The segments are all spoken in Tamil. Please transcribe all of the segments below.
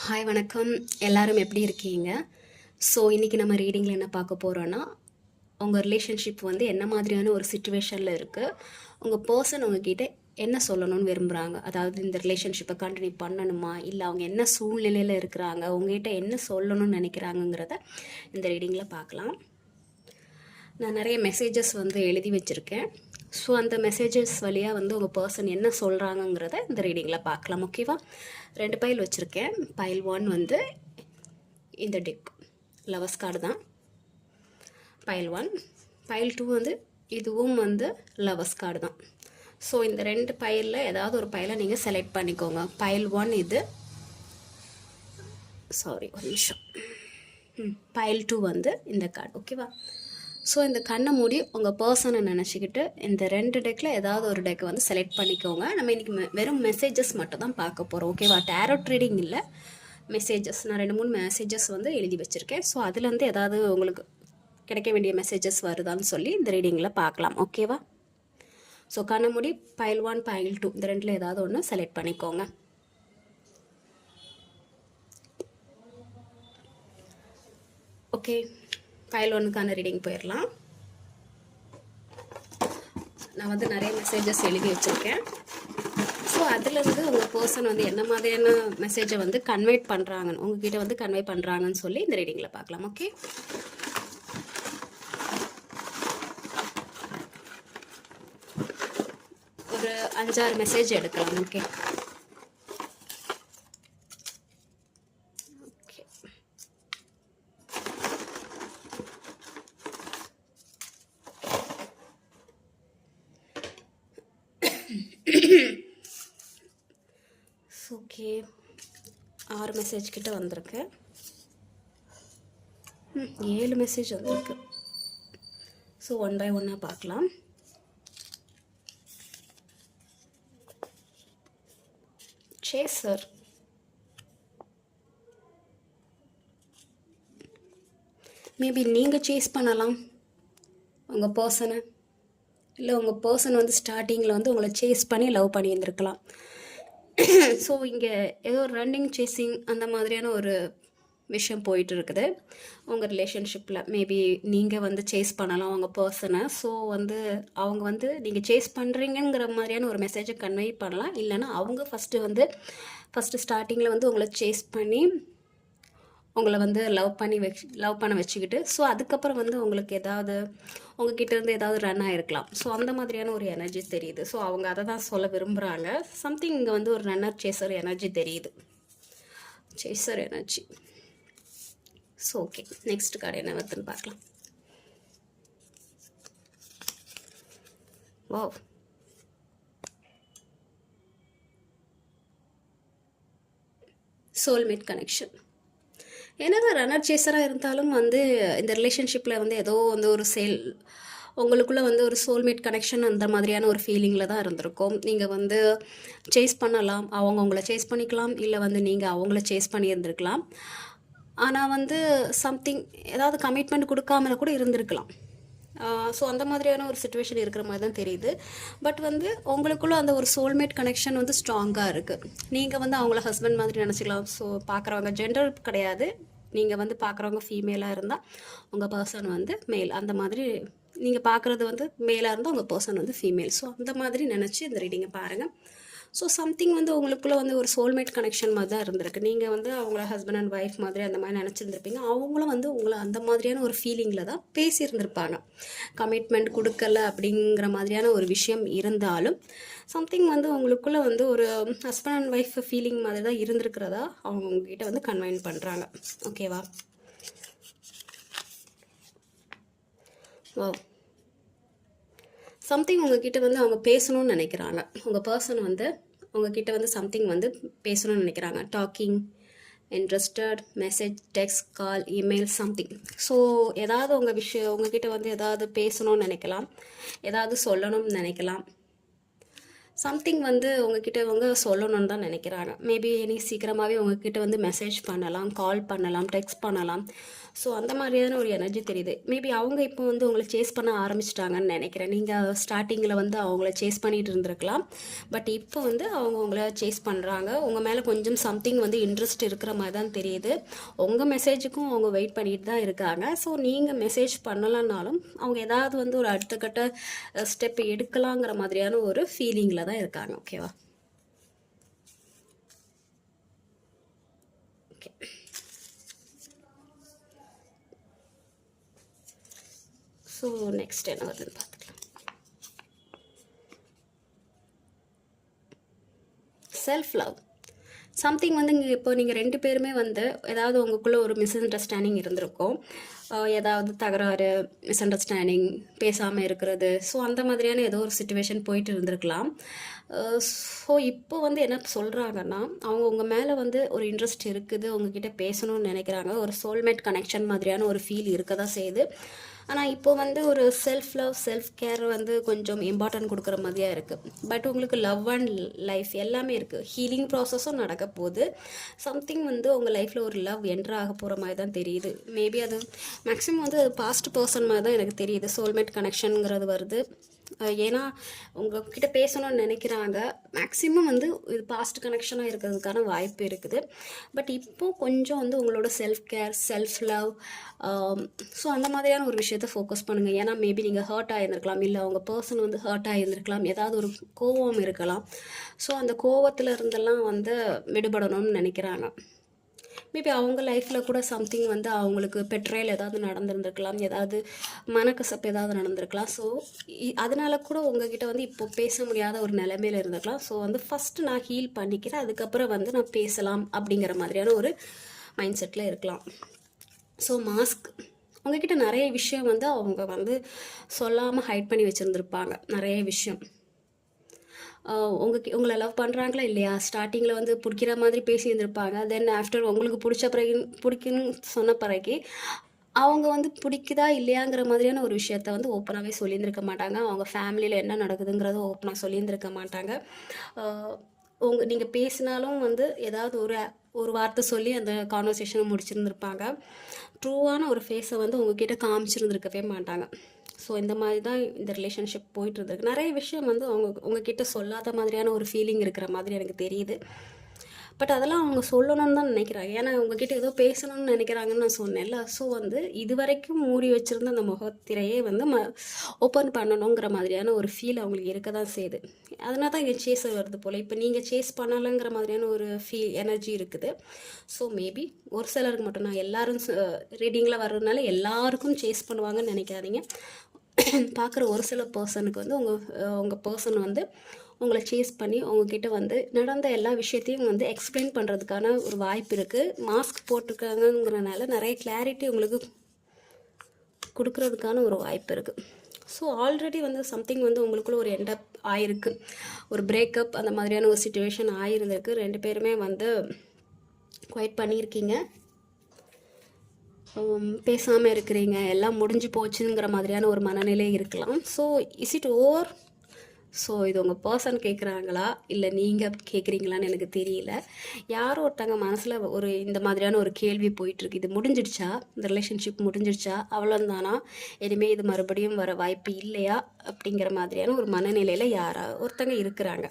ஹாய் வணக்கம். எல்லாரும் எப்படி இருக்கீங்க? ஸோ இன்றைக்கி நம்ம ரீடிங்கில் என்ன பார்க்க போகிறோன்னா, உங்கள் ரிலேஷன்ஷிப் வந்து என்ன மாதிரியான ஒரு சிச்சுவேஷனில் இருக்குது, உங்கள் பர்சன் உங்ககிட்ட என்ன சொல்லணும்னு விரும்புகிறாங்க, அதாவது இந்த ரிலேஷன்ஷிப்பை கண்டினியூ பண்ணணுமா, இல்லை அவங்க என்ன சூழ்நிலையில் இருக்கிறாங்க, உங்ககிட்ட என்ன சொல்லணும்னு நினைக்கிறாங்கங்கிறத இந்த ரீடிங்கில் பார்க்கலாம். நான் நிறைய மெசேஜஸ் வந்து எழுதி வச்சுருக்கேன். ஸோ அந்த மெசேஜஸ் வழியாக வந்து உங்கள் பர்சன் என்ன சொல்கிறாங்கங்கிறத இந்த ரீடிங்கில் பார்க்கலாம். ஓகேவா? 2 பைல் வச்சுருக்கேன். பைல் 1 வந்து இந்த டெக் லவர்ஸ் கார்டு தான். பைல் 1. பைல் 2 வந்து இதுவும் வந்து லவர்ஸ் கார்டு தான். ஸோ இந்த 2 பைலில் ஏதாவது ஒரு பைலை நீங்கள் செலக்ட் பண்ணிக்கோங்க. பைல் 1 இது, சாரி ஒரு நிமிஷம். பைல் 2 வந்து இந்த கார்டு. ஓகேவா? ஸோ இந்த கண்ணை மூடி உங்கள் பர்சனை நினச்சிக்கிட்டு இந்த 2 டெக்கில் ஏதாவது ஒரு டெக்கை வந்து செலக்ட் பண்ணிக்கோங்க. நம்ம இன்றைக்கி வெறும் மெசேஜஸ் மட்டும் தான் பார்க்க போகிறோம். ஓகேவா? டேரோட் ரீடிங் இல்லை, மெசேஜஸ். நான் 2-3 மெசேஜஸ் வந்து எழுதி வச்சுருக்கேன். ஸோ அதுலேருந்து ஏதாவது உங்களுக்கு கிடைக்க வேண்டிய மெசேஜஸ் வருதான்னு சொல்லி இந்த ரீடிங்கில் பார்க்கலாம். ஓகேவா? ஸோ கண்ணை மூடி பைல் 1, பைல் 2 இந்த 2ல் ஏதாவது ஒன்று செலக்ட் பண்ணிக்கோங்க. ஓகே, பைல் 1க்கான ரீடிங் போயிடலாம். நான் வந்து நிறைய மெசேஜஸ் எழுதி வச்சுருக்கேன். ஸோ அதுலேருந்து உங்கள் பர்சன் வந்து என்ன மாதிரியான மெசேஜை வந்து கன்வெர்ட் பண்ணுறாங்கன்னு உங்ககிட்ட வந்து கன்வே பண்ணுறாங்கன்னு சொல்லி இந்த ரீடிங்கில் பார்க்கலாம். ஓகே, ஒரு 5-6 மெசேஜ் எடுக்கலாம். ஓகே, ஓகே 6 மெசேஜ் கிட்ட வந்திருக்கு. 7 மெசேஜ் வந்திருக்கு. ஸோ 1 by 1 பார்க்கலாம். சேசர், மேபி நீங்கள் சேஸ் பண்ணலாம் உங்கள் பர்சனை, இல்லை உங்கள் பர்சன் வந்து ஸ்டார்டிங்கில் வந்து உங்களை சேஸ் பண்ணி லவ் பண்ணி இருந்திருக்கலாம். ஸோ இங்கே ஏதோ ரன்னிங் சேஸிங் அந்த மாதிரியான ஒரு விஷயம் போயிட்டு இருக்குது உங்கள் ரிலேஷன்ஷிப்பில். மேபி நீங்கள் வந்து சேஸ் பண்ணலாம் உங்கள் பர்சனை. ஸோ வந்து அவங்க வந்து நீங்கள் சேஸ் பண்ணுறீங்கிற மாதிரியான ஒரு மெசேஜை கன்வே பண்ணலாம். இல்லைன்னா அவங்க ஃபஸ்ட்டு ஸ்டார்டிங்கில் வந்து உங்களை சேஸ் பண்ணி உங்களை வந்து லவ் பண்ண வச்சுக்கிட்டு, ஸோ அதுக்கப்புறம் வந்து உங்களுக்கு ஏதாவது உங்ககிட்டேருந்து ஏதாவது ரன் ஆகிருக்கலாம். ஸோ அந்த மாதிரியான ஒரு எனர்ஜி தெரியுது. ஸோ அவங்க அதை தான் சொல்ல விரும்புகிறாங்க. சம்திங் இங்கே வந்து ஒரு ரன்னர் சேசர் எனர்ஜி தெரியுது, chaser energy. So okay, next card என்ன வருதுன்னு பார்க்கலாம். Wow, soulmate connection. என்னதான் ரன்னர் சேஸராக இருந்தாலும் வந்து இந்த ரிலேஷன்ஷிப்பில் வந்து ஏதோ வந்து ஒரு உங்களுக்குள்ளே வந்து ஒரு சோல்மேட் கனெக்ஷன் அந்த மாதிரியான ஒரு ஃபீலிங்கில் தான் இருந்திருக்கும். நீங்கள் வந்து சேஸ் பண்ணலாம், அவங்க உங்களை சேஸ் பண்ணிக்கலாம், இல்லை வந்து நீங்கள் அவங்கள சேஸ் பண்ணியிருந்துருக்கலாம். ஆனால் வந்து சம்திங் ஏதாவது கமிட்மெண்ட் கொடுக்காமல கூட இருந்திருக்கலாம். ஸோ அந்த மாதிரியான ஒரு சுச்சுவேஷன் இருக்கிற மாதிரி தான் தெரியுது. பட் வந்து உங்களுக்குள்ளே அந்த ஒரு சோல்மேட் கனெக்ஷன் வந்து ஸ்ட்ராங்காக இருக்குது. நீங்கள் வந்து அவங்கள ஹஸ்பண்ட் மாதிரி நினச்சிக்கலாம். ஸோ பார்க்குறவங்க ஜெண்டர் கிடையாது, நீங்கள் வந்து பார்க்குறவங்க ஃபீமேலாக இருந்தால் உங்கள் பர்சன் வந்து மேல், அந்த மாதிரி நீங்கள் பார்க்குறது வந்து மேலாக இருந்தால் உங்கள் பர்சன் வந்து ஃபீமேல். ஸோ அந்த மாதிரி நினச்சி இந்த ரீடிங்கை பாருங்கள். ஸோ சம்திங் வந்து உங்களுக்குள்ளே வந்து ஒரு சோல்மேட் கனெக்ஷன் மாதிரி தான் இருந்திருக்கு. நீங்கள் வந்து அவங்கள ஹஸ்பண்ட் அண்ட் ஒய்ஃப் மாதிரி அந்த மாதிரி நினச்சிருந்துருப்பீங்க. அவங்களும் வந்து உங்களை அந்த மாதிரியான ஒரு ஃபீலிங்கில் தான் பேசியிருந்திருப்பாங்க. கமிட்மெண்ட் கொடுக்கல அப்படிங்கிற மாதிரியான ஒரு விஷயம் இருந்தாலும் சம்திங் வந்து உங்களுக்குள்ளே வந்து ஒரு ஹஸ்பண்ட் அண்ட் ஒய்ஃப் ஃபீலிங் மாதிரி தான் இருந்திருக்கிறதா அவங்க உங்ககிட்ட வந்து கன்வைன் பண்ணுறாங்க. ஓகேவா? வா, சம்திங் உங்ககிட்ட வந்து அவங்க பேசணும்னு நினைக்கிறாங்க. உங்கள் பர்சன் வந்து உங்ககிட்ட வந்து சம்திங் வந்து பேசணும்னு நினைக்கிறாங்க. டாக்கிங், இன்ட்ரெஸ்டட், மெசேஜ், டெக்ஸ்ட், கால், இமெயில், சம்திங். ஸோ ஏதாவது உங்ககிட்ட வந்து ஏதாவது பேசணும்னு நினைக்கலாம், ஏதாவது சொல்லணும்னு நினைக்கலாம். சம்திங் வந்து உங்ககிட்ட இவங்க சொல்லணும்னு தான் நினைக்கிறாங்க. மேபி இனி சீக்கிரமாகவே உங்ககிட்ட வந்து மெசேஜ் பண்ணலாம், கால் பண்ணலாம், டெக்ஸ்ட் பண்ணலாம். ஸோ அந்த மாதிரியான ஒரு எனர்ஜி தெரியுது. மேபி அவங்க இப்போ வந்து உங்களை சேஸ் பண்ண ஆரம்பிச்சிட்டாங்கன்னு நினைக்கிறேன். நீங்கள் ஸ்டார்டிங்கில் வந்து அவங்கள சேஸ் பண்ணிகிட்டு இருந்திருக்கலாம். பட் இப்போ வந்து அவங்க உங்களை சேஸ் பண்ணுறாங்க. உங்கள் மேலே கொஞ்சம் சம்திங் வந்து இன்ட்ரெஸ்ட் இருக்கிற மாதிரி தான் தெரியுது. உங்கள் மெசேஜுக்கும் அவங்க வெயிட் பண்ணிட்டு தான் இருக்காங்க. ஸோ நீங்கள் மெசேஜ் பண்ணலன்னாலும் அவங்க ஏதாவது வந்து ஒரு அடுத்த கட்ட ஸ்டெப் எடுக்கலாங்கிற மாதிரியான ஒரு ஃபீலிங்கில் தான் இருக்காங்க. ஓகேவா? ஓகே. ஸோ நெக்ஸ்ட் என்ன வருதுன்னு பார்த்துக்கலாம். செல்ஃப் லவ் சம்திங் வந்து இங்கே இப்போ நீங்கள் 2 பேருமே வந்து ஏதாவது உங்களுக்குள்ளே ஒரு மிஸ் அண்டர்ஸ்டாண்டிங் இருந்திருக்கும். ஏதாவது தகராறு, மிஸ் அண்டர்ஸ்டாண்டிங், பேசாமல் இருக்கிறது. ஸோ அந்த மாதிரியான ஏதோ ஒரு சுச்சுவேஷன் போயிட்டு இருந்திருக்கலாம். ஸோ இப்போ வந்து என்ன சொல்கிறாங்கன்னா, அவங்க உங்கள் மேலே வந்து ஒரு இன்ட்ரெஸ்ட் இருக்குது, உங்ககிட்ட பேசணும்னு நினைக்கிறாங்க. ஒரு சோல்மேட் கனெக்ஷன் மாதிரியான ஒரு ஃபீல் இருக்க தான் செய்யுது. ஆனால் இப்போ வந்து ஒரு செல்ஃப் லவ், செல்ஃப் கேர் வந்து கொஞ்சம் இம்பார்ட்டன்ட் கொடுக்குற மாதிரியாக இருக்குது. பட் உங்களுக்கு லவ் அண்ட் லைஃப் எல்லாமே இருக்குது. ஹீலிங் ப்ராசஸும் நடக்க போகுது. சம்திங் வந்து உங்கள் லைஃப்பில் ஒரு லவ் என்ட்ரு ஆக போகிற மாதிரி தான் தெரியுது. மேபி அது மேக்ஸிமம் வந்து பாஸ்ட் பர்சன் மாதிரி தான் எனக்கு தெரியுது. சோல்மேட் கனெக்ஷனுங்கிறது வருது. ஏன்னா உங்ககிட்ட பேசணும்னு நினைக்கிறாங்க. மேக்ஸிமம் வந்து இது பாஸ்ட் கனெக்ஷனாக இருக்கிறதுக்கான வாய்ப்பு இருக்குது. பட் இப்போது கொஞ்சம் வந்து உங்களோட self care, self love, so அந்த மாதிரியான ஒரு விஷயத்தை ஃபோக்கஸ் பண்ணுங்கள். ஏன்னா மேபி நீங்கள் ஹர்ட் ஆகியிருந்திருக்கலாம், இல்லை அவங்க பர்சன் வந்து ஹர்ட் ஆகியிருந்திருக்கலாம், ஏதாவது ஒரு கோவம் இருக்கலாம். ஸோ அந்த கோவத்தில் இருந்தெல்லாம் வந்து விடுபடணும்னு நினைக்கிறாங்க. மேபி அவங்க லைஃப்பில் கூட சம்திங் வந்து அவங்களுக்கு பெட்ரேல் ஏதாவது நடந்திருந்திருக்கலாம், ஏதாவது மனக்கசப்பு ஏதாவது நடந்திருக்கலாம். ஸோ அதனால கூட உங்ககிட்ட வந்து இப்போ பேச முடியாத ஒரு நிலைமையில் இருந்திருக்கலாம். ஸோ வந்து ஃபஸ்ட்டு நான் ஹீல் பண்ணிக்கிறேன், அதுக்கப்புறம் வந்து நான் பேசலாம் அப்படிங்கிற மாதிரியான ஒரு மைண்ட் செட்டில் இருக்கலாம். ஸோ மாஸ்க் உங்ககிட்ட நிறைய விஷயம் வந்து அவங்க வந்து சொல்லாமல் ஹைட் பண்ணி வச்சுருந்துருப்பாங்க. நிறைய விஷயம் உங்களை லவ் பண்ணுறாங்களா இல்லையா, ஸ்டார்டிங்கில் வந்து பிடிக்கிற மாதிரி பேசியிருந்திருப்பாங்க. தென் ஆஃப்டர் உங்களுக்கு பிடிக்குன்னு சொன்ன பிறகு அவங்க வந்து பிடிக்குதா இல்லையாங்கிற மாதிரியான ஒரு விஷயத்த வந்து ஓப்பனாகவே சொல்லியிருந்திருக்க மாட்டாங்க. அவங்க ஃபேமிலியில் என்ன நடக்குதுங்கிறத ஓப்பனாக சொல்லியிருந்திருக்க மாட்டாங்க. நீங்கள் பேசினாலும் வந்து ஏதாவது ஒரு வார்த்தை சொல்லி அந்த கான்வர்சேஷனை முடிச்சிருந்துருப்பாங்க. ட்ரூவான ஒரு ஃபேஸை வந்து உங்ககிட்ட காமிச்சிருந்துருக்கவே மாட்டாங்க. ஸோ இந்த மாதிரி தான் இந்த ரிலேஷன்ஷிப் போயிட்டு இருந்திருக்கு. நிறைய விஷயம் வந்து உங்ககிட்ட சொல்லாத மாதிரியான ஒரு ஃபீலிங் இருக்கிற மாதிரி எனக்கு தெரியுது. பட் அதெல்லாம் அவங்க சொல்லணும்னு தான் நினைக்கிறாங்க. ஏன்னா உங்ககிட்ட ஏதோ பேசணும்னு நினைக்கிறாங்கன்னு நான் சொன்னேன்ல. ஸோ வந்து இது வரைக்கும் மூடி வச்சுருந்த அந்த முகத்திரையே வந்து ஓப்பன் பண்ணணுங்கிற மாதிரியான ஒரு ஃபீல் அவங்களுக்கு இருக்க தான் செய்யுது. அதனால தான் இங்கே சேஸ் வருது போல். இப்போ நீங்கள் சேஸ் பண்ணலைங்கிற மாதிரியான ஒரு எனர்ஜி இருக்குது. ஸோ மேபி ஒரு சிலருக்கு மட்டும், நான் எல்லோரும் ரீடிங்கில் வர்றதுனால எல்லாருக்கும் சேஸ் பண்ணுவாங்கன்னு நினைக்காதீங்க. பார்க்குற ஒரு சில பர்சனுக்கு வந்து உங்கள் பர்சன் வந்து உங்களை சேஸ் பண்ணி உங்ககிட்ட வந்து நடந்த எல்லா விஷயத்தையும் வந்து எக்ஸ்பிளைன் பண்ணுறதுக்கான ஒரு வாய்ப்பு இருக்குது. மாஸ்க் போட்டிருக்காங்கங்கிறனால நிறைய கிளாரிட்டி உங்களுக்கு கொடுக்கறதுக்கான ஒரு வாய்ப்பு இருக்குது. ஸோ ஆல்ரெடி வந்து சம்திங் வந்து உங்களுக்குள்ள ஒரு எண்டப் ஆகிருக்கு, ஒரு பிரேக்கப் அந்த மாதிரியான ஒரு சிச்சுவேஷன் ஆகிருந்திருக்கு. 2 பேருமே வந்து குவைட் பண்ணியிருக்கீங்க, பேசாமல் இருக்கிறீங்க, எல்லாம் முடிஞ்சு போச்சுங்கிற மாதிரியான ஒரு மனநிலை இருக்கலாம். So is it over? So இது உங்கள் பர்சன் கேட்குறாங்களா இல்லை நீங்கள் கேட்குறீங்களான்னு எனக்கு தெரியல. யாரோ ஒருத்தங்க மனசில் இந்த மாதிரியான ஒரு கேள்வி போயிட்டுருக்கு. இது முடிஞ்சிடுச்சா, இந்த ரிலேஷன்ஷிப் முடிஞ்சிடுச்சா, அவ்வளோந்தானா, இனிமேல் இது மறுபடியும் வர வாய்ப்பு இல்லையா அப்படிங்கிற மாதிரியான ஒரு மனநிலையில் யாராவது ஒருத்தங்க இருக்கிறாங்க.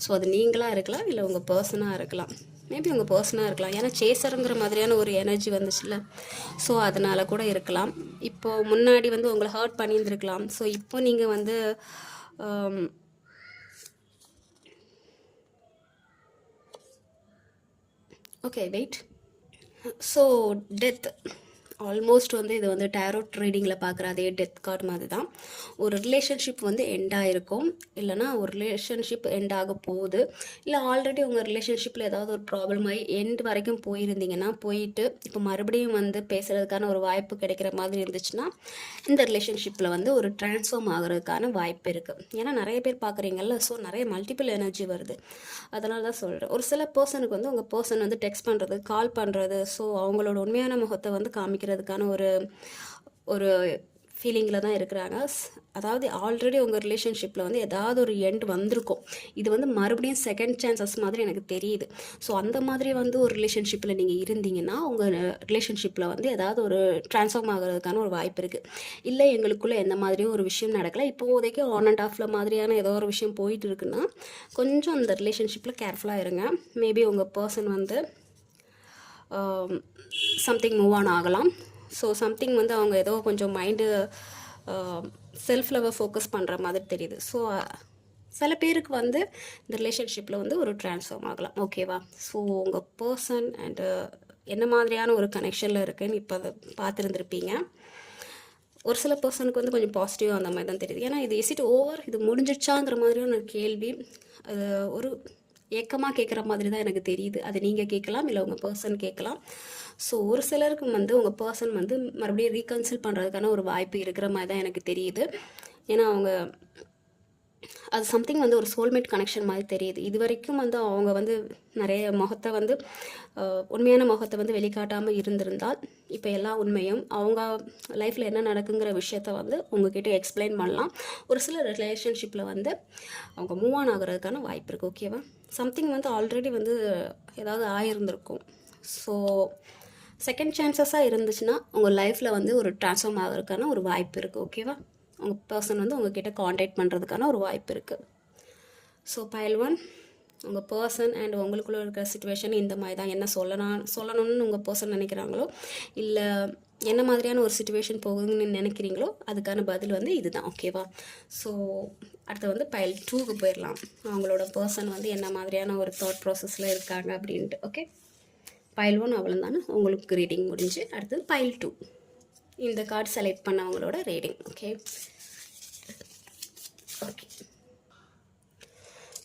ஸோ அது நீங்களாக இருக்கலாம், இல்லை உங்கள் பர்சனாக இருக்கலாம். மேபி உங்கள் பர்சனாக இருக்கலாம். ஏன்னா சேசருங்கிற மாதிரியான ஒரு எனர்ஜி வந்துச்சுல்ல, ஸோ அதனால் கூட இருக்கலாம். இப்போது முன்னாடி வந்து உங்களை ஹர்ட் பண்ணியிருந்துருக்கலாம். ஸோ இப்போ நீங்கள் வந்து okay wait. So death almost வந்து இது வந்து டேரோட் ரீடிங்கில் பார்க்குற அதே டெத் கார்டு மாதிரி தான். ஒரு ரிலேஷன்ஷிப் வந்து எண்ட் ஆகிருக்கும், இல்லைனா ஒரு ரிலேஷன்ஷிப் எண்ட் ஆக போகுது, இல்லை ஆல்ரெடி உங்கள் ரிலேஷன்ஷிப்பில் ஏதாவது ஒரு ப்ராப்ளம் ஆகி எண்ட் வரைக்கும் போயிருந்தீங்கன்னா, போயிட்டு இப்போ மறுபடியும் வந்து பேசுகிறதுக்கான ஒரு வாய்ப்பு கிடைக்கிற மாதிரி இருந்துச்சுன்னா, இந்த ரிலேஷன்ஷிப்பில் வந்து ஒரு ட்ரான்ஸ்ஃபார்ம் ஆகிறதுக்கான வாய்ப்பு இருக்குது. ஏன்னா நிறைய பேர் பார்க்குறீங்கல்ல, ஸோ நிறைய மல்டிபிள் எனர்ஜி வருது. அதனால தான் சொல்கிறேன். ஒரு சில பர்சனுக்கு வந்து உங்கள் பர்சன் வந்து டெக்ஸ்ட் பண்ணுறது, கால் பண்ணுறது, ஸோ அவங்களோட உண்மையான முகத்தை வந்து காமிக்கிறதுக்கான ஒரு ஃபீலிங்கில் தான் இருக்கிறாங்க. அதாவது ஆல்ரெடி உங்கள் ரிலேஷன்ஷிப்பில் வந்து ஏதாவது ஒரு எண்ட் வந்திருக்கும். இது வந்து மறுபடியும் செகண்ட் சான்சஸ் மாதிரி எனக்கு தெரியுது. ஸோ அந்த மாதிரி வந்து ஒரு ரிலேஷன்ஷிப்பில் நீங்கள் இருந்தீங்கன்னா உங்கள் ரிலேஷன்ஷிப்பில் வந்து ஏதாவது ஒரு ட்ரான்ஸ்ஃபார்ம் ஆகிறதுக்கான ஒரு வாய்ப்பு இருக்குது. இல்லை எங்களுக்குள்ளே எந்த மாதிரியும் ஒரு விஷயம் நடக்கலை, இப்போதைக்கு ஆன் அண்ட் ஆஃபில் மாதிரியான ஏதோ ஒரு விஷயம் போயிட்டு இருக்குன்னா கொஞ்சம் அந்த ரிலேஷன்ஷிப்பில் கேர்ஃபுல்லாக இருங்க. மேபி உங்கள் பர்சன் வந்து சம்திங் மூவ் ஆன் ஆகலாம். ஸோ சம்திங் வந்து அவங்க ஏதோ கொஞ்சம் மைண்டு செல்ஃப் லவ்வை ஃபோக்கஸ் பண்ணுற மாதிரி தெரியுது. ஸோ சில பேருக்கு வந்து இந்த ரிலேஷன்ஷிப்பில் வந்து ஒரு ட்ரான்ஸ்ஃபார்ம் ஆகலாம். ஓகேவா? ஸோ உங்கள் பர்சன் அண்டு என்ன மாதிரியான ஒரு கனெக்ஷனில் இருக்குதுன்னு இப்போ அதை பார்த்துருந்துருப்பீங்க. ஒரு சில பர்சனுக்கு வந்து கொஞ்சம் பாசிட்டிவாக அந்த மாதிரி தான் தெரியுது. ஏன்னா இது இஸ் இட் ஓவர், இது முடிஞ்சிடுச்சாங்கிற மாதிரியான ஒரு கேள்வி ஒரு ஏக்கமாக கேட்குற மாதிரி தான் எனக்கு தெரியுது. அது நீங்கள் கேட்கலாம், இல்லை உங்கள் பர்சன் கேட்கலாம். ஸோ ஒரு சிலருக்கு வந்து உங்கள் பர்சன் வந்து மறுபடியும் ரீகன்சில் பண்ணுறதுக்கான ஒரு வாய்ப்பு இருக்கிற மாதிரி தான் எனக்கு தெரியுது. ஏன்னா அவங்க அது சம்திங் வந்து ஒரு சோல்மேட் கனெக்ஷன் மாதிரி தெரியுது. இது வரைக்கும் வந்து அவங்க வந்து நிறைய முகத்தை வந்து உண்மையான முகத்தை வந்து வெளிக்காட்டாமல் இருந்திருந்தால் இப்போ எல்லா உண்மையும் அவங்க லைஃப்பில் என்ன நடக்குங்கிற விஷயத்த வந்து உங்ககிட்ட எக்ஸ்பிளைன் பண்ணலாம். ஒரு சில ரிலேஷன்ஷிப்பில் வந்து அவங்க மூவ் ஆன் ஆகிறதுக்கான வாய்ப்பு இருக்குது. ஓகேவா? சம்திங் வந்து ஆல்ரெடி வந்து ஏதாவது ஆகியிருந்திருக்கும். ஸோ செகண்ட் சான்சஸாக இருந்துச்சுன்னா உங்கள் லைஃப்பில் வந்து ஒரு ட்ரான்ஸ்ஃபார்ம் ஆகிறதுக்கான ஒரு வாய்ப்பு இருக்குது. ஓகேவா? உங்கள் பர்சன் வந்து உங்ககிட்ட காண்டாக்ட் பண்ணுறதுக்கான ஒரு வாய்ப்பு இருக்குது. ஸோ பைல் 1, உங்கள் பர்சன் அண்ட் உங்களுக்குள்ளே இருக்கிற சிச்சுவேஷன் இந்த மாதிரி தான். என்ன சொல்லணும்னு உங்கள் பர்சன் நினைக்கிறாங்களோ, இல்லை என்ன மாதிரியான ஒரு சிச்சுவேஷன் போகுதுன்னு நினைக்கிறீங்களோ அதுக்கான பதில் வந்து இதுதான். ஓகேவா? ஸோ அடுத்து வந்து பைல் 2க்கு போயிடலாம். அவங்களோட பர்சன் வந்து என்ன மாதிரியான ஒரு தாட் ப்ராசஸில் இருக்காங்க அப்படின்ட்டு. ஓகே, பைல் 1 அவ்வளோதானே உங்களுக்கு ரீடிங் முடிஞ்சு. அடுத்தது பைல் 2, இந்த கார்டு செலக்ட் பண்ணவங்களோட ரீடிங். ஓகே,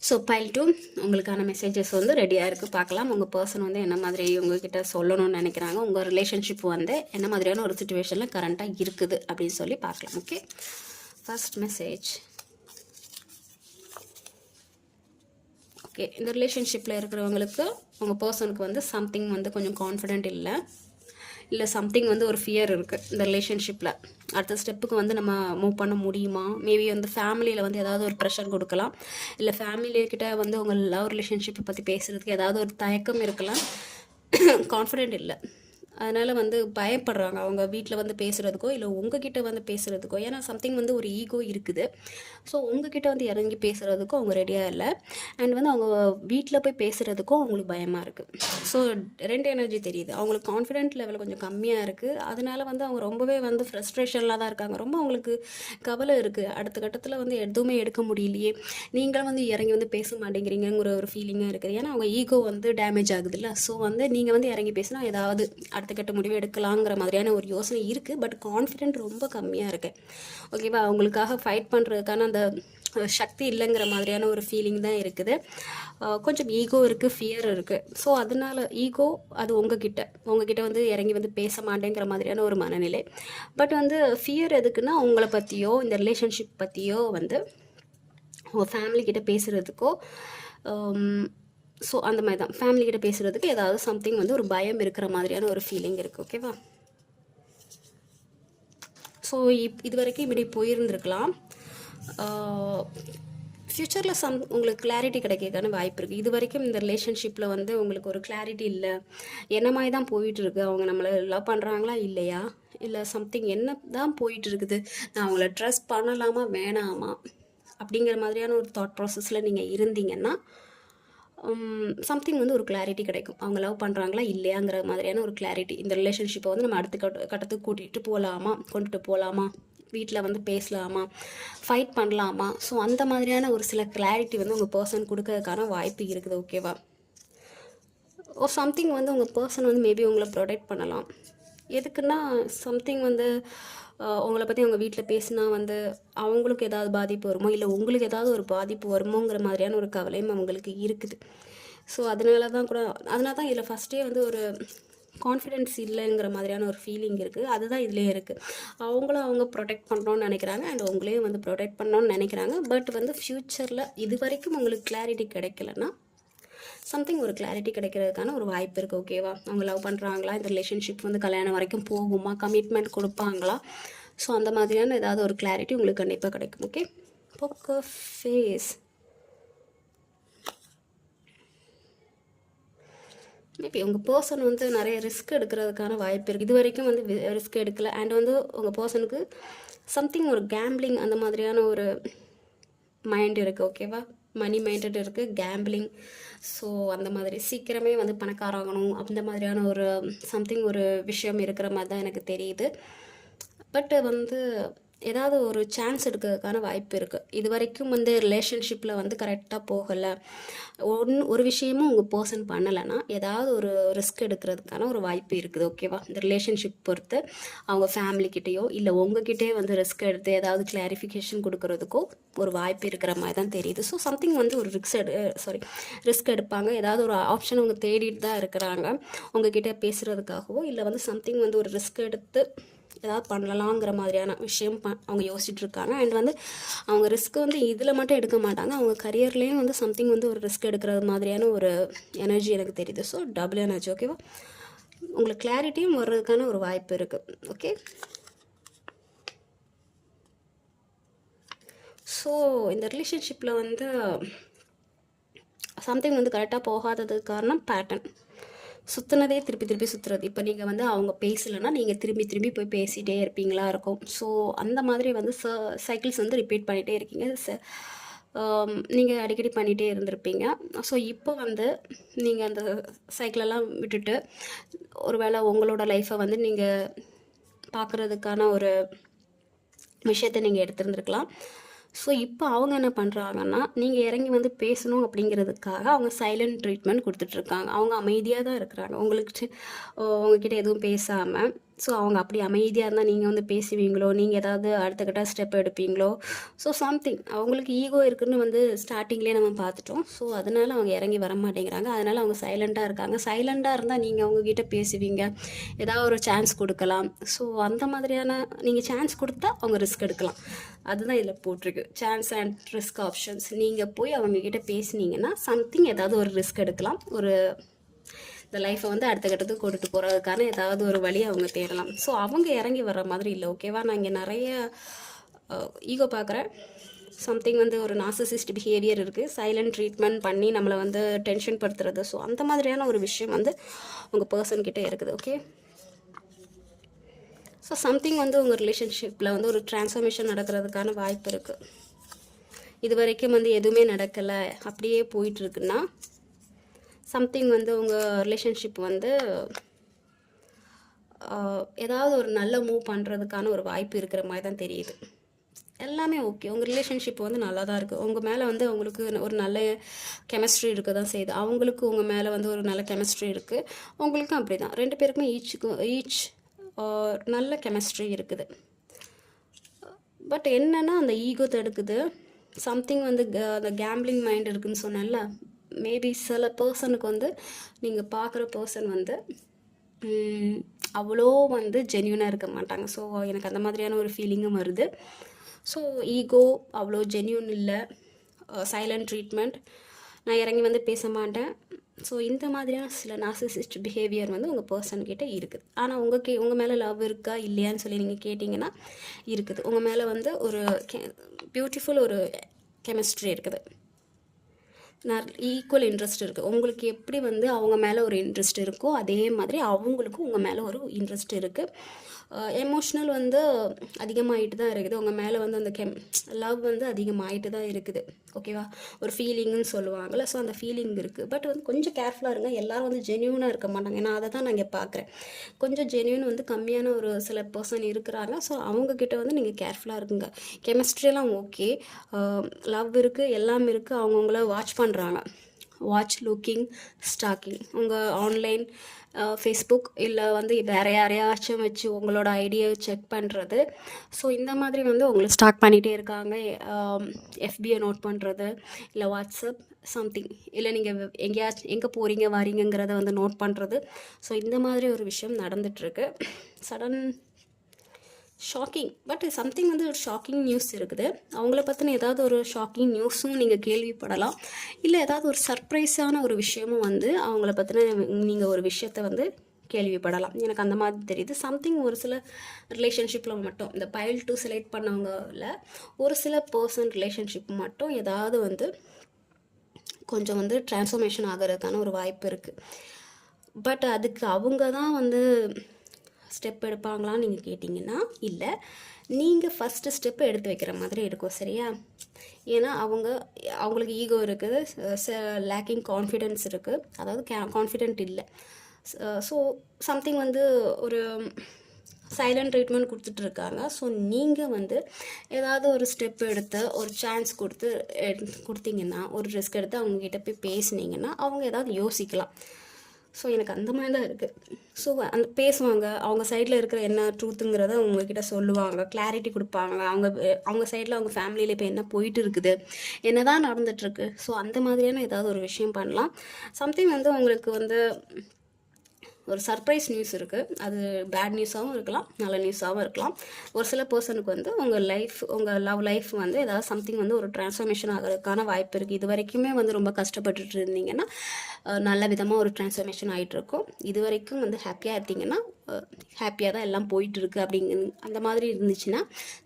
ஸோ பைல் 2 உங்களுக்கான மெசேஜஸ் வந்து ரெடியாக இருக்குது. பார்க்கலாம் உங்கள் பர்சன் வந்து என்ன மாதிரி உங்ககிட்ட சொல்லணும்னு நினைக்கிறாங்க, உங்கள் ரிலேஷன்ஷிப் வந்து என்ன மாதிரியான ஒரு சிச்சுவேஷனில் கரண்ட்டாக இருக்குது அப்படின்னு சொல்லி பார்க்கலாம். Okay, first message. ஓகே, இந்த ரிலேஷன்ஷிப்பில் இருக்கிறவங்களுக்கு உங்கள் பர்சனுக்கு வந்து சம்திங் வந்து கொஞ்சம் கான்ஃபிடென்ட் இல்லை சம்திங் வந்து ஒரு ஃபியர் இருக்குது இந்த ரிலேஷன்ஷிப்பில். அடுத்த ஸ்டெப்புக்கு வந்து நம்ம மூவ் பண்ண முடியுமா? மேபி வந்து ஃபேமிலியில் வந்து ஏதாவது ஒரு ப்ரெஷர் கொடுக்கலாம், இல்லை ஃபேமிலிக்கிட்ட வந்து உங்கள் லவ் ரிலேஷன்ஷிப்பை பற்றி பேசுகிறதுக்கு ஏதாவது ஒரு தயக்கம் இருக்கலாம். கான்ஃபிடென்ட் இல்லை, அதனால் வந்து பயப்படுறாங்க அவங்க வீட்டில் வந்து பேசுகிறதுக்கோ இல்லை உங்ககிட்ட வந்து பேசுகிறதுக்கோ. ஏன்னா சம்திங் வந்து ஒரு ஈகோ இருக்குது. ஸோ உங்ககிட்ட வந்து இறங்கி பேசுகிறதுக்கும் அவங்க ரெடியாக இல்லை. அண்ட் வந்து அவங்க வீட்டில் போய் பேசுகிறதுக்கும் அவங்களுக்கு பயமாக இருக்குது. ஸோ 2 எனர்ஜி தெரியுது. அவங்களுக்கு கான்ஃபிடென்ட் லெவல் கொஞ்சம் கம்மியாக இருக்குது. அதனால வந்து அவங்க ரொம்பவே வந்து ஃப்ரஸ்ட்ரேஷனில் தான் இருக்காங்க. ரொம்ப அவங்களுக்கு கவலை இருக்குது. அடுத்த கட்டத்தில் வந்து எதுவுமே எடுக்க முடியலையே, நீங்களும் வந்து இறங்கி வந்து பேச மாட்டேங்கிறீங்கிற ஒரு ஃபீலிங்காக இருக்குது. ஏன்னா அவங்க ஈகோ வந்து டேமேஜ் ஆகுது இல்லை. ஸோ வந்து நீங்கள் வந்து இறங்கி பேசினா ஏதாவது அடுத்த கட்ட முடிவு எடுக்கலாங்கிற மாதிரியான ஒரு யோசனை இருக்குது. பட் கான்ஃபிடென்ட் ரொம்ப கம்மியாக இருக்குது. ஓகேவா? அவங்களுக்காக ஃபைட் பண்ணுறதுக்கான அந்த சக்தி இல்லைங்கிற மாதிரியான ஒரு ஃபீலிங் தான் இருக்குது. கொஞ்சம் ஈகோ இருக்குது, ஃபியர் இருக்குது. ஸோ அதனால ஈகோ அது உங்ககிட்ட வந்து இறங்கி வந்து பேச மாட்டேங்கிற மாதிரியான ஒரு மனநிலை. பட் வந்து ஃபியர் எதுக்குன்னா உங்களை பற்றியோ இந்த ரிலேஷன்ஷிப் பற்றியோ வந்து உங்கள் ஃபேமிலிக்கிட்ட பேசுகிறதுக்கோ, ஸோ அந்த மாதிரி தான் ஃபேமிலிக்கிட்ட பேசுகிறதுக்கு ஏதாவது சம்திங் வந்து ஒரு பயம் இருக்கிற மாதிரியான ஒரு ஃபீலிங் இருக்குது. ஓகேவா? ஸோ இது வரைக்கும் இப்படி போயிருந்துருக்கலாம். ஃப்யூச்சரில் உங்களுக்கு கிளாரிட்டி கிடைக்கிறதுக்கான வாய்ப்பு இருக்குது. இது வரைக்கும் இந்த ரிலேஷன்ஷிப்பில் வந்து உங்களுக்கு ஒரு கிளாரிட்டி இல்லை, என்ன மாதிரி தான் போயிட்டுருக்கு, அவங்க நம்மளை லவ் பண்ணுறாங்களா இல்லையா, இல்லை சம்திங் என்ன தான் போயிட்டுருக்குது, நான் அவங்கள ட்ரஸ்ட் பண்ணலாமா வேணாமா அப்படிங்கிற மாதிரியான ஒரு தாட் ப்ராசஸில் நீங்கள் இருந்தீங்கன்னா சம்திங் வந்து ஒரு கிளாரிட்டி கிடைக்கும். அவங்க லவ் பண்ணுறாங்களா இல்லையாங்கிற மாதிரியான ஒரு கிளாரிட்டி. இந்த ரிலேஷன்ஷிப்பை வந்து நம்ம அடுத்த கட்டத்துக்கு கொண்டுட்டு போகலாமா, வீட்டில் வந்து பேசலாமா, ஃபைட் பண்ணலாமா. ஸோ அந்த மாதிரியான ஒரு சில கிளாரிட்டி வந்து உங்கள் பர்சன் கொடுக்கறதுக்கான வாய்ப்பு இருக்குது. ஓகேவா? சம்திங் வந்து உங்கள் பர்சன் வந்து மேபி உங்களை ப்ரொடெக்ட் பண்ணலாம். எதுக்குன்னா சம்திங் வந்து உங்களை பற்றி அவங்க வீட்டில் பேசினா வந்து அவங்களுக்கு ஏதாவது பாதிப்பு வருமோ, இல்லை உங்களுக்கு ஏதாவது ஒரு பாதிப்பு வருமோங்கிற மாதிரியான ஒரு கவலையும் அவங்களுக்கு இருக்குது. ஸோ அதனால தான் இதில் ஃபஸ்ட்டே வந்து ஒரு கான்ஃபிடென்ஸ் இல்லைங்கிற மாதிரியான ஒரு ஃபீலிங் இருக்குது. அதுதான் இதுலேயே இருக்குது. அவங்க ப்ரொடெக்ட் பண்ணணும்னு நினைக்கிறாங்க அண்ட் உங்களையும் வந்து ப்ரொடெக்ட் பண்ணணும்னு நினைக்கிறாங்க. பட் வந்து ஃப்யூச்சரில் இது வரைக்கும் உங்களுக்கு கிளாரிட்டி கிடைக்கலன்னா சம்திங் ஒரு கிளாரிட்டி கிடைக்கிறதுக்கான ஒரு வாய்ப்பு இருக்குது. ஓகேவா? அவங்க லவ் பண்ணுறாங்களா, இந்த ரிலேஷன்ஷிப் வந்து கல்யாணம் வரைக்கும் போகுமா, கமிட்மெண்ட் கொடுப்பாங்களா, ஸோ அந்த மாதிரியான ஏதாவது ஒரு கிளாரிட்டி உங்களுக்கு கண்டிப்பாக கிடைக்கும். Okay, poker face. மேபி உங்கள் பர்சன் வந்து நிறைய ரிஸ்க் எடுக்கிறதுக்கான வாய்ப்பு இருக்குது. இது வரைக்கும் வந்து ரிஸ்க் எடுக்கலை. அண்ட் வந்து உங்கள் பர்சனுக்கு சம்திங் ஒரு கேம்பிளிங் அந்த மாதிரியான ஒரு மைண்ட் இருக்குது. ஓகேவா, மணி மைண்டட் இருக்குது, கேம்பிளிங். ஸோ அந்த மாதிரி சீக்கிரமே வந்து பணக்காராகணும் அந்த மாதிரியான ஒரு சம்திங் ஒரு விஷயம் இருக்கிற மாதிரி தான் எனக்கு தெரியுது. பட் வந்து ஏதாவது ஒரு சான்ஸ் எடுக்கிறதுக்கான வாய்ப்பு இருக்குது. இது வரைக்கும் வந்து ரிலேஷன்ஷிப்பில் வந்து கரெக்டாக போகலை, ஒரு விஷயமும் உங்கள் பர்சன் பண்ணலைன்னா ஏதாவது ஒரு ரிஸ்க் எடுக்கிறதுக்கான ஒரு வாய்ப்பு இருக்குது. ஓகேவா, இந்த ரிலேஷன்ஷிப் பொறுத்து அவங்க ஃபேமிலிக்கிட்டேயோ இல்லை உங்ககிட்டே வந்து ரிஸ்க் எடுத்து ஏதாவது கிளாரிஃபிகேஷன் கொடுக்கறதுக்கோ ஒரு வாய்ப்பு இருக்கிற மாதிரி தான் தெரியுது. ஸோ சம்திங் வந்து ஒரு ரிஸ்க் எடுப்பாங்க. ஏதாவது ஒரு ஆப்ஷன் அவங்க தேடிட்டு தான் இருக்கிறாங்க உங்ககிட்ட பேசுகிறதுக்காகவோ, இல்லை வந்து சம்திங் வந்து ஒரு ரிஸ்க் எடுத்து ஏதாவது பண்ணலாங்கிற மாதிரியான விஷயம் அவங்க யோசிச்சுட்டு இருக்காங்க. அண்ட் வந்து அவங்க ரிஸ்க் வந்து இதில் மட்டும் எடுக்க மாட்டாங்க, அவங்க கரியர்லேயும் வந்து சம்திங் வந்து ஒரு ரிஸ்க் எடுக்கிற மாதிரியான ஒரு எனர்ஜி எனக்கு தெரியுது. So double energy. ஓகேவா, உங்களுக்கு கிளாரிட்டியும் வர்றதுக்கான ஒரு வாய்ப்பு இருக்குது. ஓகே, ஸோ இந்த ரிலேஷன்ஷிப்பில் வந்து சம்திங் வந்து கரெக்டாக போகாததுக்கு காரணம் பேட்டர்ன். சுற்றுனதே திருப்பி சுற்றுறது. இப்போ நீங்கள் வந்து அவங்க பேசலைன்னா நீங்கள் திரும்பி போய் பேசிகிட்டே இருப்பீங்களா இருக்கும். ஸோ அந்த மாதிரி வந்து சைக்கிள்ஸ் வந்து ரிப்பீட் பண்ணிகிட்டே இருக்கீங்க. நீங்கள் அடிக்கடி பண்ணிகிட்டே இருந்திருப்பீங்க. ஸோ இப்போ வந்து நீங்கள் அந்த சைக்கிளெல்லாம் விட்டுட்டு ஒரு வேளை உங்களோட லைஃப்பை வந்து நீங்கள் பார்க்குறதுக்கான ஒரு விஷயத்தை நீங்கள் எடுத்துருந்துருக்கலாம். ஸோ இப்போ அவங்க என்ன பண்ணுறாங்கன்னா, நீங்கள் இறங்கி வந்து பேசணும் அப்படிங்கிறதுக்காக அவங்க சைலண்ட் ட்ரீட்மெண்ட் கொடுத்துட்ருக்காங்க. அவங்க அமைதியாக தான் இருக்கிறாங்க, உங்ககிட்ட எதுவும் பேசாமல். ஸோ அவங்க அப்படி அமைதியாக இருந்தால் நீங்கள் வந்து பேசுவீங்களோ, நீங்கள் ஏதாவது அடுத்த கட்ட ஸ்டெப் எடுப்பீங்களோ. ஸோ சம்திங் அவங்களுக்கு ஈகோ இருக்குதுன்னு வந்து ஸ்டார்டிங்லேயே நம்ம பார்த்துட்டோம். ஸோ அதனால் அவங்க இறங்கி வர மாட்டேங்கிறாங்க. அதனால் அவங்க சைலண்ட்டாக இருக்காங்க. சைலண்ட்டாக இருந்தால் நீங்கள் அவங்கக்கிட்ட பேசுவீங்க, ஏதாவது ஒரு சான்ஸ் கொடுக்கலாம். ஸோ அந்த மாதிரியான நீங்கள் சான்ஸ் கொடுத்தா அவங்க ரிஸ்க் எடுக்கலாம். அதுதான் இதில் போட்டிருக்கு, சான்ஸ் அண்ட் ரிஸ்க் ஆப்ஷன்ஸ். நீங்கள் போய் அவங்கக்கிட்ட பேசுனீங்கன்னா சம்திங் ஏதாவது ஒரு ரிஸ்க் எடுக்கலாம், ஒரு இந்த லைஃப்பை வந்து அடுத்த கட்டத்துக்கு கொண்டுட்டு போகிறதுக்கான ஏதாவது ஒரு வழி அவங்க தேடலாம். ஸோ அவங்க இறங்கி வர்ற மாதிரி இல்லை. ஓகேவா, நான் இங்கே நிறைய ஈகோ பார்க்குறேன். சம்திங் வந்து ஒரு நார்சிசிஸ்ட் பிஹேவியர் இருக்குது, சைலண்ட் ட்ரீட்மெண்ட் பண்ணி நம்மளை வந்து டென்ஷன் படுத்துறது. ஸோ அந்த மாதிரியான ஒரு விஷயம் வந்து உங்கள் பர்சன்கிட்ட இருக்குது. ஓகே, ஸோ சம்திங் வந்து உங்கள் ரிலேஷன்ஷிப்பில் வந்து ஒரு ட்ரான்ஸ்ஃபர்மேஷன் நடக்கிறதுக்கான வாய்ப்பு இருக்குது. இது வரைக்கும் வந்து எதுவுமே நடக்கலை, அப்படியே போயிட்டுருக்குன்னா சம்திங் வந்து உங்கள் ரிலேஷன்ஷிப் வந்து ஏதாவது ஒரு நல்ல மூவ் பண்ணுறதுக்கான ஒரு வாய்ப்பு இருக்கிற மாதிரி தான் தெரியுது. எல்லாமே ஓகே, உங்கள் ரிலேஷன்ஷிப் வந்து நல்லா தான் இருக்குது. உங்கள் மேலே வந்து அவங்களுக்கு ஒரு நல்ல கெமிஸ்ட்ரி இருக்க தான் செய்யுது. அவங்களுக்கு உங்கள் மேலே வந்து ஒரு நல்ல கெமிஸ்ட்ரி இருக்குது, உங்களுக்கும் அப்படி தான். ரெண்டு பேருக்குமே ஈச் நல்ல கெமிஸ்ட்ரி இருக்குது. பட் என்னென்னா அந்த ஈகோ தடுக்குது. சம்திங் வந்து அந்த கேம்பிளிங் மைண்ட் இருக்குதுன்னு சொன்னேன்ல, மேபி சில பர்சனுக்கு வந்து நீங்கள் பார்க்குற பர்சன் வந்து அவ்வளோ வந்து ஜென்யூனாக இருக்க மாட்டாங்க. ஸோ எனக்கு அந்த மாதிரியான ஒரு ஃபீலிங்கும் வருது. ஸோ ஈகோ அவ்வளோ ஜென்யூன் இல்லை, சைலண்ட் ட்ரீட்மெண்ட், நான் இறங்கி வந்து பேச மாட்டேன். ஸோ இந்த மாதிரியான சில நார்சிசிஸ்ட் பிஹேவியர் வந்து உங்கள் பர்சன்கிட்ட இருக்குது. ஆனால் உங்கள் மேலே லவ் இருக்கா இல்லையான்னு சொல்லி நீங்கள் கேட்டிங்கன்னா இருக்குது. உங்கள் மேலே வந்து ஒரு பியூட்டிஃபுல் ஒரு கெமிஸ்ட்ரி இருக்குது, ஈக்குவல் இன்ட்ரெஸ்ட் இருக்குது. உங்களுக்கு எப்படி வந்து அவங்க மேலே ஒரு இன்ட்ரெஸ்ட் இருக்கோ அதே மாதிரி அவங்களுக்கும் உங்கள் மேலே ஒரு இன்ட்ரெஸ்ட் இருக்குது. எமோஷ்னல் வந்து அதிகமாகிட்டு தான் இருக்குது. உங்கள் மேலே வந்து அந்த லவ் வந்து அதிகமாகிட்டு தான் இருக்குது. ஓகேவா, ஒரு ஃபீலிங்குன்னு சொல்லுவாங்கள்ல, ஸோ அந்த ஃபீலிங் இருக்குது. பட் வந்து கொஞ்சம் கேர்ஃபுல்லாக இருங்க. எல்லோரும் வந்து ஜென்யூனாக இருக்க மாட்டாங்க. ஏன்னா அதை தான் நான் இங்கே பார்க்குறேன். கொஞ்சம் ஜென்யூன் வந்து கம்மியான ஒரு சில பர்சன் இருக்கிறாங்க. ஸோ அவங்கக்கிட்ட வந்து நீங்கள் கேர்ஃபுல்லாக இருக்குங்க. கெமிஸ்ட்ரியெல்லாம் ஓகே, லவ் இருக்குது, எல்லாமே இருக்குது. அவங்கவுங்கள வாட்ச் பண்ணுறாங்க, லுக்கிங், ஸ்டாக்கிங். உங்கள் ஆன்லைன் ஃபேஸ்புக் இல்லை வந்து வேறு யாரையாச்சும் வச்சு உங்களோட ஐடியை செக் பண்ணுறது. ஸோ இந்த மாதிரி வந்து உங்களை ஸ்டாக் பண்ணிகிட்டே இருக்காங்க. எஃபியை நோட் பண்ணுறது, இல்லை வாட்ஸ்அப் சம்திங், இல்லை நீங்கள் எங்கே போகிறீங்க வரீங்கிறத வந்து நோட் பண்ணுறது. ஸோ இந்த மாதிரி ஒரு விஷயம் நடந்துகிட்ருக்கு. சடன் ஷாக்கிங், பட் சம்திங் வந்து ஒரு ஷாக்கிங் நியூஸ் இருக்குது. அவங்கள பற்றின ஏதாவது ஒரு ஷாக்கிங் நியூஸும் நீங்கள் கேள்விப்படலாம். இல்லை ஏதாவது ஒரு சர்ப்ரைஸான ஒரு விஷயமும் வந்து அவங்கள பற்றின நீங்கள் ஒரு விஷயத்தை வந்து கேள்விப்படலாம். எனக்கு அந்த மாதிரி தெரியுது. சம்திங் ஒரு சில ரிலேஷன்ஷிப்பில் மட்டும் இந்த பைல் 2 செலக்ட் பண்ணவங்கள ஒரு சில பர்சன் ரிலேஷன்ஷிப் மட்டும் ஏதாவது வந்து கொஞ்சம் வந்து ட்ரான்ஸ்ஃபர்மேஷன் ஆகிறதுக்கான ஒரு வாய்ப்பு இருக்குது. பட் அதுக்கு அவங்க தான் வந்து ஸ்டெப் எடுப்பாங்களான்னு நீங்கள் கேட்டிங்கன்னா இல்லை, நீங்கள் ஃபஸ்ட்டு ஸ்டெப்பு எடுத்து வைக்கிற மாதிரி இருக்கும். சரியா? ஏன்னா அவங்களுக்கு ஈகோ இருக்குது, லேக்கிங் கான்ஃபிடென்ஸ் இருக்குது, அதாவது கான்ஃபிடென்ட் இல்லை. ஸோ சம்திங் வந்து ஒரு சைலண்ட் ட்ரீட்மெண்ட் கொடுத்துட்ருக்காங்க. ஸோ நீங்கள் வந்து ஏதாவது ஒரு ஸ்டெப் எடுத்து ஒரு சான்ஸ் கொடுத்தீங்கன்னா, ஒரு ரிஸ்க் எடுத்து அவங்கக்கிட்ட போய் பேசுனீங்கன்னா அவங்க ஏதாவது யோசிக்கலாம். ஸோ எனக்கு அந்த மாதிரி தான் இருக்குது. ஸோ அந்த பேசுவாங்க, அவங்க சைடில் இருக்கிற என்ன ட்ரூத்துங்கிறத அவங்கக்கிட்ட சொல்லுவாங்க, கிளாரிட்டி கொடுப்பாங்க. அவங்க சைடில் அவங்க ஃபேமிலியில் இப்போ என்ன போயிட்டு இருக்குது, என்ன தான் நடந்துகிட்ருக்கு. ஸோ அந்த மாதிரியான ஏதாவது ஒரு விஷயம் பண்ணலாம். சம்திங் வந்து உங்களுக்கு வந்து ஒரு சர்ப்ரைஸ் நியூஸ் இருக்குது. அது பேட் நியூஸாகவும் இருக்கலாம், நல்ல நியூஸாகவும் இருக்கலாம். ஒரு சில பர்சனுக்கு வந்து உங்கள் லவ் லைஃப் வந்து ஏதாவது சம்திங் வந்து ஒரு ட்ரான்ஸ்ஃபர்மேஷன் ஆகிறதுக்கான வாய்ப்பு இருக்குது. இது வரைக்குமே வந்து ரொம்ப கஷ்டப்பட்டுட்டு இருந்தீங்கன்னா நல்ல விதமாக ஒரு ட்ரான்ஸ்ஃபர்மேஷன் ஆகிட்டுருக்கும். இது வரைக்கும் வந்து ஹாப்பியாக இருந்தீங்கன்னா ஹாப்பியாக தான் எல்லாம் போயிட்டுருக்கு அந்த மாதிரி இருந்துச்சுன்னா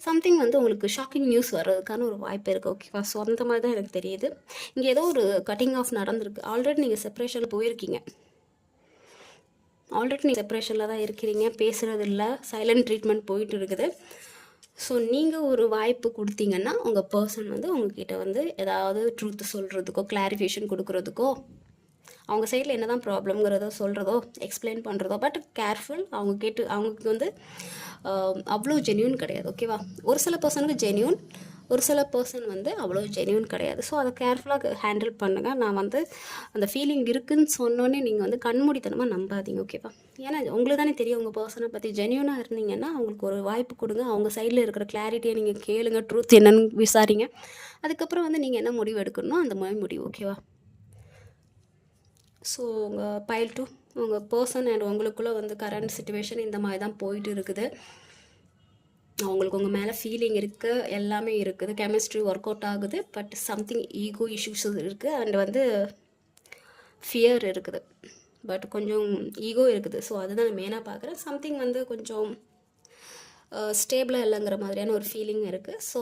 சம்திங் வந்து உங்களுக்கு ஷாக்கிங் நியூஸ் வர்றதுக்கான ஒரு வாய்ப்பு இருக்குது. ஓகேவா? ஸோ அந்த மாதிரி தான் எனக்கு தெரியுது. இங்கே ஏதோ ஒரு கட்டிங் ஆஃப் நடந்திருக்கு. ஆல்ரெடி நீங்கள் செப்பரேஷனில் போயிருக்கீங்க, ஆல்ரெடி நீங்கள் செப்பரேஷனில் தான் இருக்கிறீங்க, பேசுகிறது இல்லை, சைலண்ட் ட்ரீட்மெண்ட் போயிட்டு இருக்குது. ஸோ நீங்கள் ஒரு வாய்ப்பு கொடுத்தீங்கன்னா உங்கள் பர்சன் வந்து உங்ககிட்ட வந்து ஏதாவது ட்ரூத்து சொல்கிறதுக்கோ கிளாரிஃபிகேஷன் கொடுக்குறதுக்கோ அவங்க சைடில் என்ன தான் ப்ராப்ளம்ங்கிறதோ சொல்கிறதோ எக்ஸ்பிளைன் பண்ணுறதோ. பட் கேர்ஃபுல், அவங்களுக்கு வந்து அவ்வளோ ஜென்யூன் கிடையாது. ஓகேவா? ஒரு சில பர்சனுக்கு ஜென்யூன், ஒரு சில பர்சன் வந்து அவ்வளோ ஜென்யூன் கிடையாது. ஸோ அதை கேர்ஃபுல்லாக ஹேண்டில் பண்ணுங்கள். நான் வந்து அந்த ஃபீலிங் இருக்குதுன்னு சொன்னோன்னே நீங்கள் வந்து கண்மூடித்தனமாக நம்பாதீங்க. ஓகேவா? ஏன்னா உங்களுக்கு தானே தெரியும் உங்கள் பர்சனை பற்றி. ஜென்யூனாக இருந்தீங்கன்னா அவங்களுக்கு ஒரு வாய்ப்பு கொடுங்க, அவங்க சைடில் இருக்கிற கிளாரிட்டியை நீங்கள் கேளுங்க, ட்ரூத் என்னன்னு விசாரிங்க. அதுக்கப்புறம் வந்து நீங்கள் என்ன முடிவு எடுக்கணுமோ அந்த மாதிரி முடிவு. ஓகேவா? ஸோ உங்கள் பைல் 2 உங்கள் பர்சன் அண்ட் உங்களுக்குள்ளே வந்து கரண்ட் சிச்சுவேஷன் இந்த மாதிரி தான் போயிட்டு இருக்குது. அவங்களுக்கு உங்கள் மேலே ஃபீலிங் இருக்குது, எல்லாமே இருக்குது, கெமிஸ்ட்ரி ஒர்க் அவுட் ஆகுது. பட் சம்திங் ஈகோ இஷ்யூஸ் இருக்குது அண்ட் வந்து ஃபியர் இருக்குது. பட் கொஞ்சம் ஈகோ இருக்குது. ஸோ அதுதான் நான் மெயினாக பார்க்குறேன். சம்திங் வந்து கொஞ்சம் ஸ்டேபிளாக இல்லைங்கிற மாதிரியான ஒரு ஃபீலிங் இருக்குது. ஸோ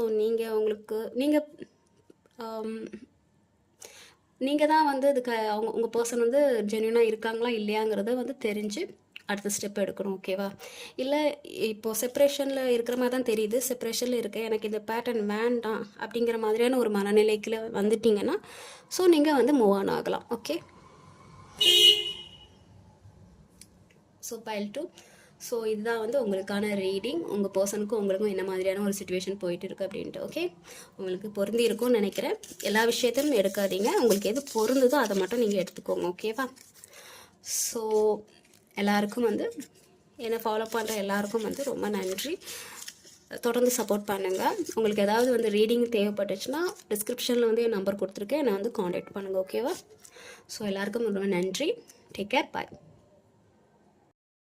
நீங்கள் தான் வந்து இதுக்கு உங்கள் பர்சன் வந்து ஜென்யூனாக இருக்காங்களா இல்லையாங்கிறத வந்து தெரிஞ்சு அடுத்த ஸ்டெப் எடுக்கணும். ஓகேவா? இல்லை இப்போது செப்பரேஷனில் இருக்கிற மாதிரி தான் தெரியுது, செப்பரேஷனில் இருக்க எனக்கு இந்த பேட்டர்ன் வேண்டாம் அப்படிங்கிற மாதிரியான ஒரு மனநிலைக்குள்ள வந்துட்டிங்கன்னா ஸோ நீங்கள் வந்து மூவ் ஆன் ஆகலாம். ஓகே? So file 2. ஸோ இதுதான் வந்து உங்களுக்கான ரீடிங். உங்கள் பர்சனுக்கும் உங்களுக்கும் என்ன மாதிரியான ஒரு சிச்சுவேஷன் போயிட்டு இருக்குது அப்படின்ட்டு. ஓகே? உங்களுக்கு பொருந்தி இருக்கும்னு நினைக்கிறேன். எல்லா விஷயத்தையும் எடுக்காதீங்க, உங்களுக்கு எது பொருந்ததோ அதை மட்டும் நீங்கள் எடுத்துக்கோங்க. ஓகேவா? ஸோ எல்லாருக்கும் வந்து என்னை ஃபாலோ பண்ணுற எல்லாருக்கும் வந்து ரொம்ப நன்றி. தொடர்ந்து சப்போர்ட் பண்ணுங்கள். உங்களுக்கு ஏதாவது வந்து ரீடிங் தேவைப்பட்டுச்சுன்னா டிஸ்கிரிப்ஷனில் வந்து என் நம்பர் கொடுத்துருக்கேன், என்னை வந்து காண்டாக்ட் பண்ணுங்கள். ஓகேவா? ஸோ எல்லாருக்கும் ரொம்ப நன்றி. Take care. பாய்.